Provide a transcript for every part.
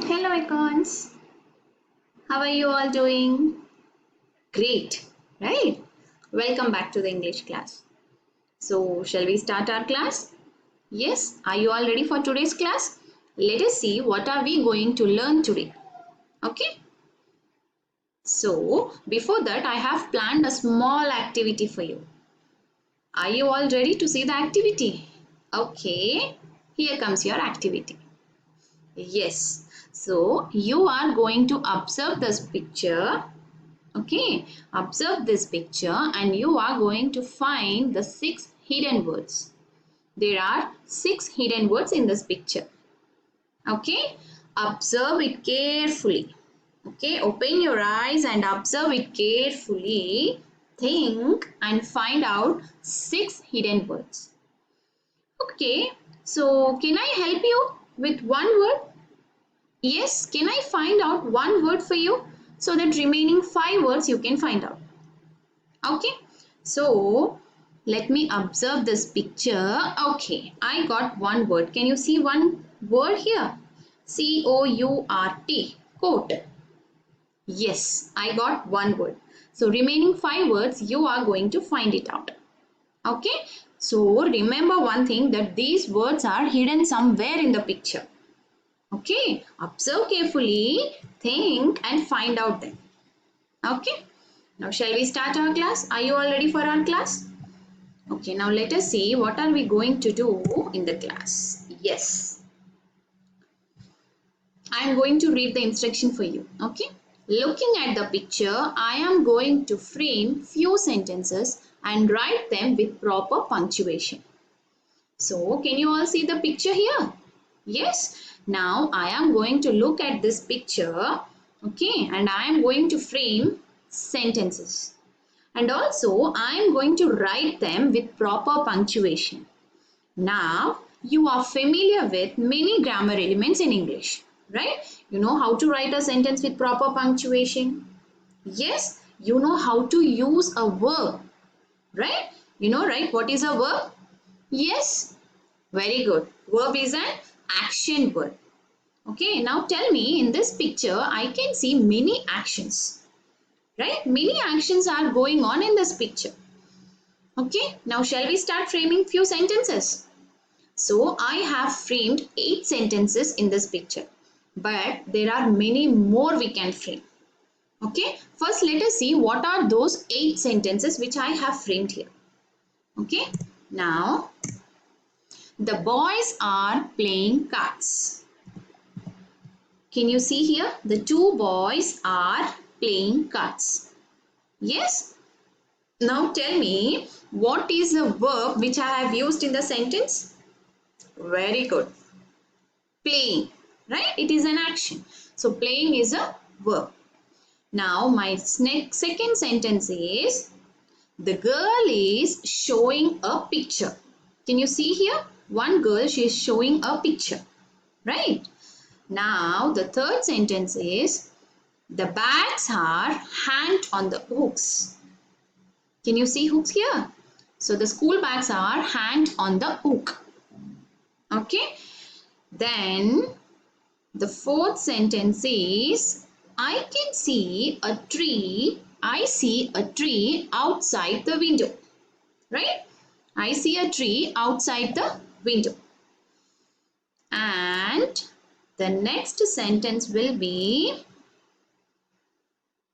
Hello icons, how are you all doing? Great, right? Welcome back to the English class. So, shall we start our class? Yes, are you all ready for today's class? Let us see what are we going to learn today. Okay? So, before that I have planned a small activity for you. Are you all ready to see the activity? Okay, here comes your activity. Yes, so you are going to observe this picture. Okay, observe this picture and you are going to find the 6 hidden words. There are 6 hidden words in this picture. Okay, observe it carefully. Okay, open your eyes and observe it carefully. Think and find out 6 hidden words. Okay, so can I help you with one word? Yes, can I find out one word for you so that remaining 5 words you can find out? Okay, so let me observe this picture. Okay, I got one word. Can you see one word here? C-O-U-R-T, coat. Yes, I got one word. So remaining 5 words you are going to find it out. Okay, so remember one thing, that these words are hidden somewhere in the picture. Okay, observe carefully, think and find out them. Okay, now shall we start our class? Are you all ready for our class? Okay, now let us see what are we going to do in the class. Yes, I am going to read the instruction for you. Okay, looking at the picture, I am going to frame few sentences and write them with proper punctuation. So, can you all see the picture here? Yes. Now, I am going to look at this picture, okay, and I am going to frame sentences. And also, I am going to write them with proper punctuation. Now, you are familiar with many grammar elements in English, right? You know how to write a sentence with proper punctuation. Yes, you know how to use a verb, right? You know, right? What is a verb? Yes, very good. Verb is an action word. Okay, now tell me, in this picture, I can see many actions, right? Many actions are going on in this picture. Okay, now shall we start framing few sentences? So I have framed 8 sentences in this picture, but there are many more we can frame. Okay, first let us see what are those 8 sentences which I have framed here. Okay, now the boys are playing cards. Can you see here? The 2 boys are playing cards. Yes? Now tell me, what is the verb which I have used in the sentence? Very good. Playing, right? It is an action. So playing is a verb. Now my second sentence is, the girl is showing a picture. Can you see here? One girl, she is showing a picture, right? Now the third sentence is, the bags are hanged on the hooks. Can you see hooks here? So the school bags are hanged on the hook. Okay. Then the fourth sentence is, I can see a tree. I see a tree outside the window. Right? I see a tree outside the window. And the next sentence will be,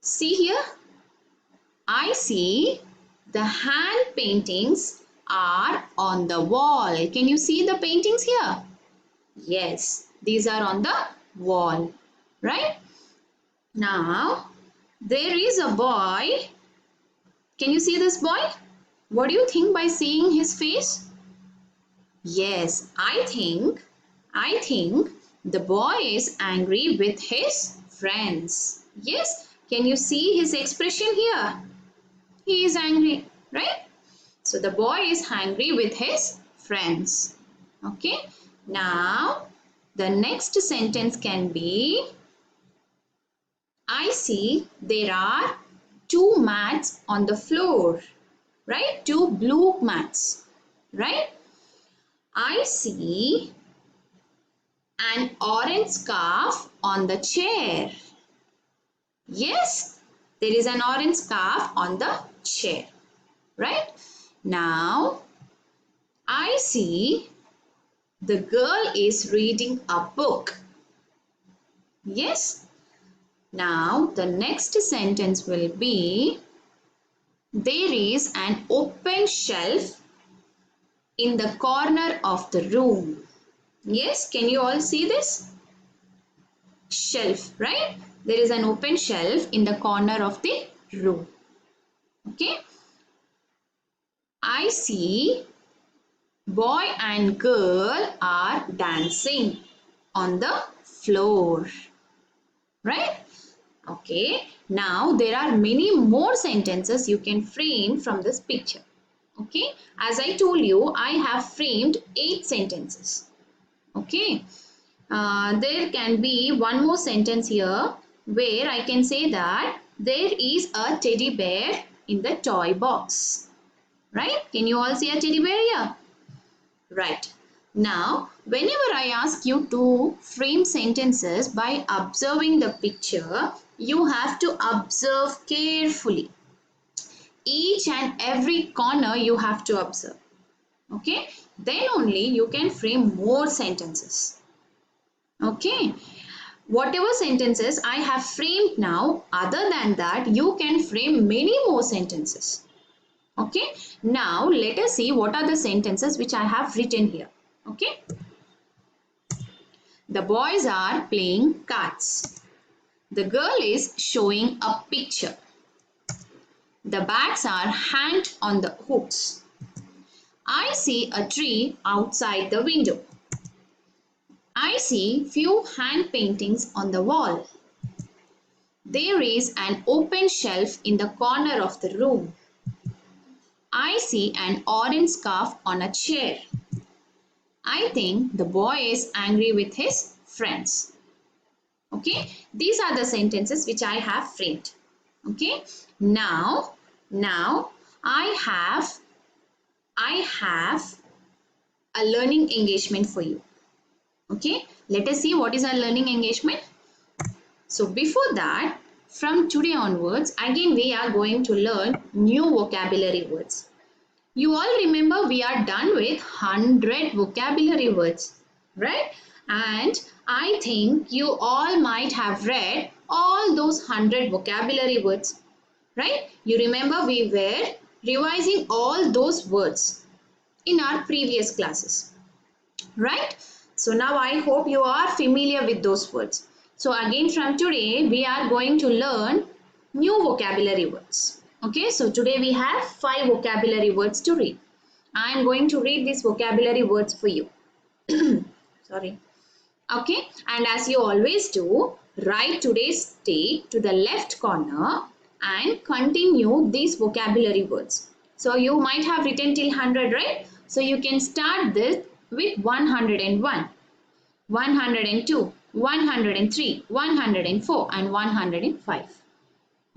see here, I see the hand paintings are on the wall. Can you see the paintings here? Yes, these are on the wall, right? Now, there is a boy. Can you see this boy? What do you think by seeing his face? Yes, I think the boy is angry with his friends. Yes, can you see his expression here? He is angry, right? So the boy is angry with his friends. Okay. Now the next sentence can be, I see there are 2 mats on the floor, right? 2 blue mats, right? I see an orange scarf on the chair. Yes, there is an orange scarf on the chair, right? Now, I see the girl is reading a book. Yes. Now, the next sentence will be, there is an open shelf in the corner of the room. Yes, can you all see this? Shelf, right? There is an open shelf in the corner of the room. Okay. I see boy and girl are dancing on the floor. Right? Okay. Now there are many more sentences you can frame from this picture. Okay. As I told you, I have framed 8 sentences. Okay. There can be one more sentence here where I can say that there is a teddy bear in the toy box. Right? Can you all see a teddy bear here? Right. Now, whenever I ask you to frame sentences by observing the picture, you have to observe carefully. Each and every corner you have to observe. Okay? Then only you can frame more sentences. Okay? Whatever sentences I have framed now, other than that, you can frame many more sentences. Okay, now let us see what are the sentences which I have written here. Okay, the boys are playing cards. The girl is showing a picture. The bags are hanged on the hooks. I see a tree outside the window. I see few hand paintings on the wall. There is an open shelf in the corner of the room. I see an orange scarf on a chair. I think the boy is angry with his friends. Okay, these are the sentences which I have framed. Okay, now I have a learning engagement for you. Okay, let us see what is our learning engagement. So before that, from today onwards, again we are going to learn new vocabulary words. You all remember we are done with 100 vocabulary words, right? And I think you all might have read all those 100 vocabulary words, right? You remember we were revising all those words in our previous classes, right? So now I hope you are familiar with those words. So again from today we are going to learn new vocabulary words. Okay, so today we have 5 vocabulary words to read. I am going to read these vocabulary words for you. Sorry. Okay, and as you always do, write today's date to the left corner and continue these vocabulary words. So you might have written till 100, right? So you can start this with 101, 102, 103, 104 and 105.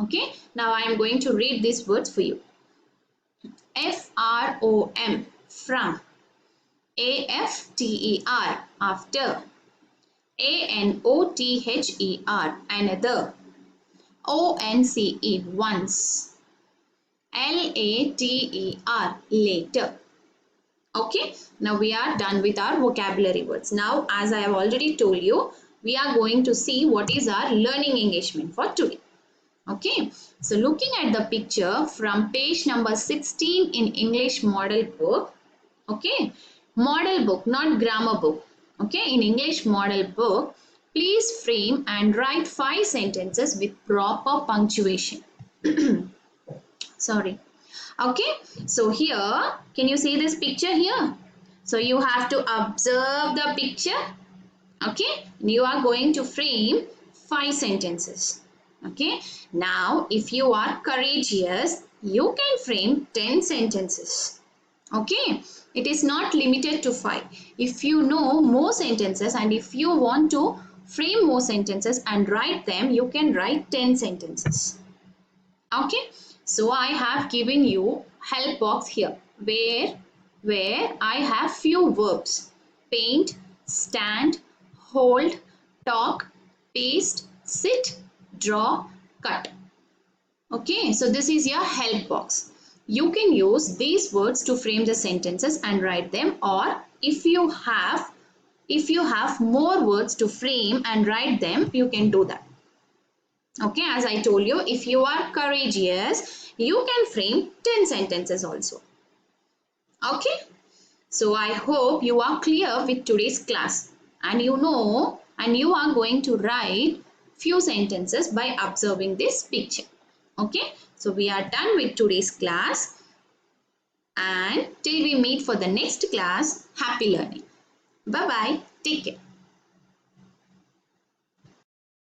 Okay, now I am going to read these words for you. F-R-O-M, from. A-F-T-E-R, after. A-N-O-T-H-E-R, another. O-N-C-E, once. L-A-T-E-R, later. Okay, now we are done with our vocabulary words. Now, as I have already told you, we are going to see what is our learning engagement for today. Okay, so looking at the picture from page number 16 in English model book. Okay, model book, not grammar book. Okay, in English model book, please frame and write 5 sentences with proper punctuation. Sorry. Okay, so here, can you see this picture here? So you have to observe the picture. Okay, you are going to frame 5 sentences. Okay, now if you are courageous, you can frame 10 sentences. Okay, it is not limited to 5. If you know more sentences and if you want to frame more sentences and write them, you can write 10 sentences. Okay, so I have given you help box here where I have few verbs: paint, stand, hold, talk, paste, sit, draw, cut. Okay, so this is your help box. You can use these words to frame the sentences and write them, or if you have more words to frame and write them, you can do that. Okay, as I told you, if you are courageous, you can frame 10 sentences also. Okay, so I hope you are clear with today's class, and you know, and you are going to write few sentences by observing this picture. Okay, so we are done with today's class, and till we meet for the next class, happy learning. Bye bye, take care.